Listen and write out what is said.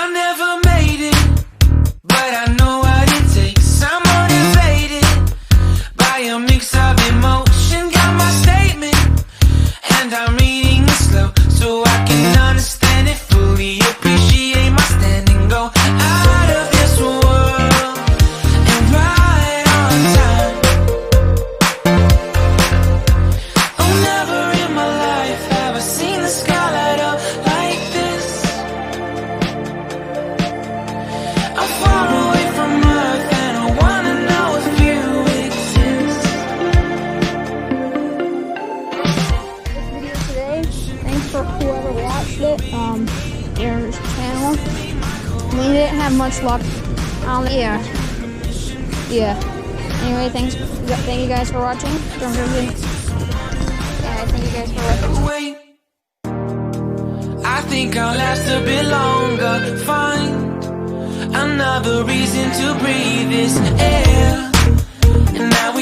I never made it, but I know what it takes. I'm motivated by a mix of emotion. Got my statement, and I'm reading it slow so I can understand it fully. Appreciate my standing, go out of this world and right on time. Oh, never in my life have I seen the sky light up like this. I'm far away from Earth and I wanna know if you exist. This video today, thanks for whoever watched it, Aaron's channel. We didn't have much luck on the air. Yeah. Anyway, thank you guys for watching. Don't forget. Yeah, thank you guys for watching. Wait, I think I'll last a bit longer. Find another reason to breathe this air, and now